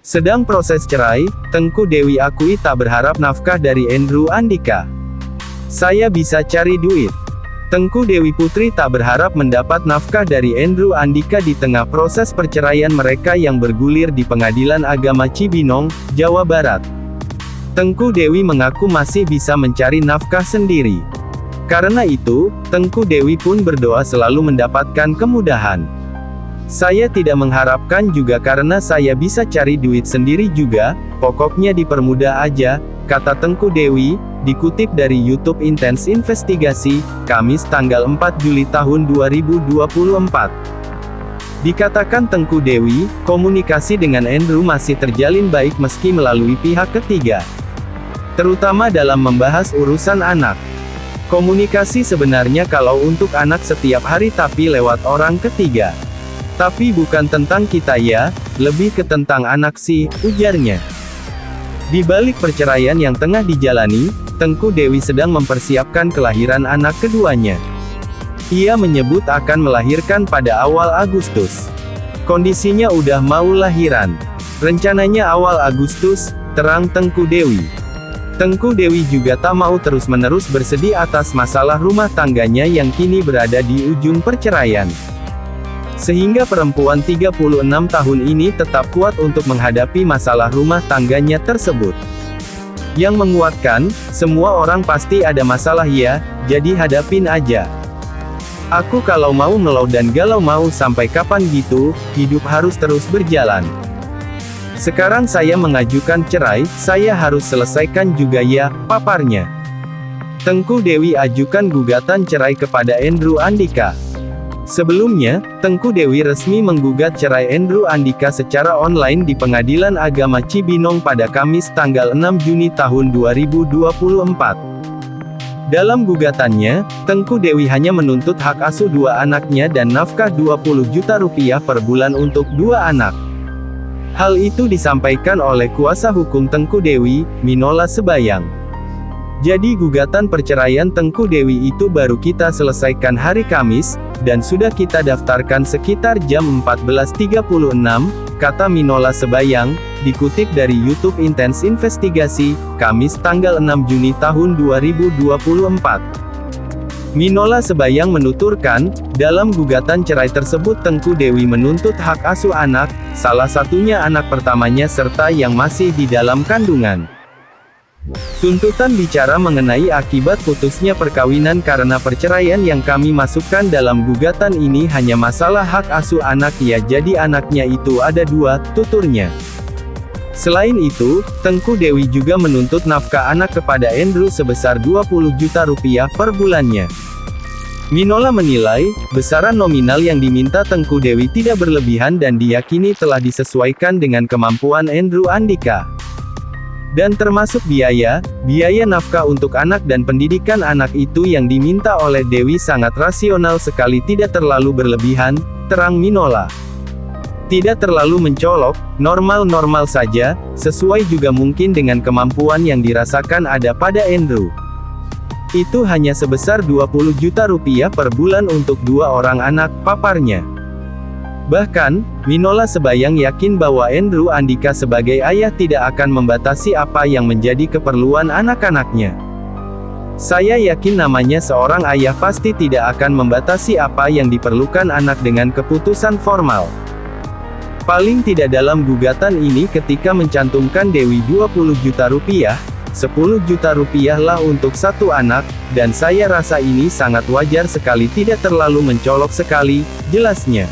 Sedang proses cerai, Tengku Dewi akui tak berharap nafkah dari Andrew Andika. Saya bisa cari duit. Tengku Dewi Putri tak berharap mendapat nafkah dari Andrew Andika di tengah proses perceraian mereka yang bergulir di Pengadilan Agama Cibinong, Jawa Barat. Tengku Dewi mengaku masih bisa mencari nafkah sendiri. Karena itu, Tengku Dewi pun berdoa selalu mendapatkan kemudahan. Saya tidak mengharapkan juga karena saya bisa cari duit sendiri juga, pokoknya dipermudah aja, kata Tengku Dewi, dikutip dari YouTube Intens Investigasi, Kamis tanggal 4 Juli tahun 2024. Dikatakan Tengku Dewi, komunikasi dengan Andrew masih terjalin baik meski melalui pihak ketiga. Terutama dalam membahas urusan anak. Komunikasi sebenarnya kalau untuk anak setiap hari tapi lewat orang ketiga. Tapi bukan tentang kita ya, lebih ke tentang anak sih, ujarnya. Di balik perceraian yang tengah dijalani, Tengku Dewi sedang mempersiapkan kelahiran anak keduanya. Ia menyebut akan melahirkan pada awal Agustus. Kondisinya udah mau lahiran. Rencananya awal Agustus, terang Tengku Dewi. Tengku Dewi juga tak mau terus-menerus bersedih atas masalah rumah tangganya yang kini berada di ujung perceraian. Sehingga perempuan 36 tahun ini tetap kuat untuk menghadapi masalah rumah tangganya tersebut. Yang menguatkan, semua orang pasti ada masalah ya, jadi hadapin aja. Aku kalau mau ngelau dan galau mau sampai kapan gitu, hidup harus terus berjalan. Sekarang saya mengajukan cerai, saya harus selesaikan juga ya, paparnya. Tengku Dewi ajukan gugatan cerai kepada Andrew Andika. Sebelumnya, Tengku Dewi resmi menggugat cerai Andrew Andika secara online di Pengadilan Agama Cibinong pada Kamis tanggal 6 Juni tahun 2024. Dalam gugatannya, Tengku Dewi hanya menuntut hak asuh dua anaknya dan nafkah 20 juta rupiah per bulan untuk dua anak. Hal itu disampaikan oleh kuasa hukum Tengku Dewi, Minola Sebayang. Jadi gugatan perceraian Tengku Dewi itu baru kita selesaikan hari Kamis, dan sudah kita daftarkan sekitar jam 14.36, kata Minola Sebayang, dikutip dari YouTube Intens Investigasi, Kamis tanggal 6 Juni tahun 2024. Minola Sebayang menuturkan, dalam gugatan cerai tersebut Tengku Dewi menuntut hak asuh anak, salah satunya anak pertamanya serta yang masih di dalam kandungan. Tuntutan bicara mengenai akibat putusnya perkawinan karena perceraian yang kami masukkan dalam gugatan ini hanya masalah hak asuh anak ya jadi anaknya itu ada dua, tuturnya. Selain itu, Tengku Dewi juga menuntut nafkah anak kepada Andrew sebesar 20 juta rupiah per bulannya. Minola menilai, besaran nominal yang diminta Tengku Dewi tidak berlebihan dan diyakini telah disesuaikan dengan kemampuan Andrew Andika. Dan termasuk biaya nafkah untuk anak dan pendidikan anak itu yang diminta oleh Dewi sangat rasional sekali tidak terlalu berlebihan, terang Minola. Tidak terlalu mencolok, normal-normal saja, sesuai juga mungkin dengan kemampuan yang dirasakan ada pada Andrew. Itu hanya sebesar 20 juta rupiah per bulan untuk dua orang anak, paparnya. Bahkan, Minola Sebayang yakin bahwa Andrew Andika sebagai ayah tidak akan membatasi apa yang menjadi keperluan anak-anaknya. Saya yakin namanya seorang ayah pasti tidak akan membatasi apa yang diperlukan anak dengan keputusan formal. Paling tidak dalam gugatan ini ketika mencantumkan Dewi 20 juta rupiah, 10 juta rupiah lah untuk satu anak, dan saya rasa ini sangat wajar sekali tidak terlalu mencolok sekali, jelasnya.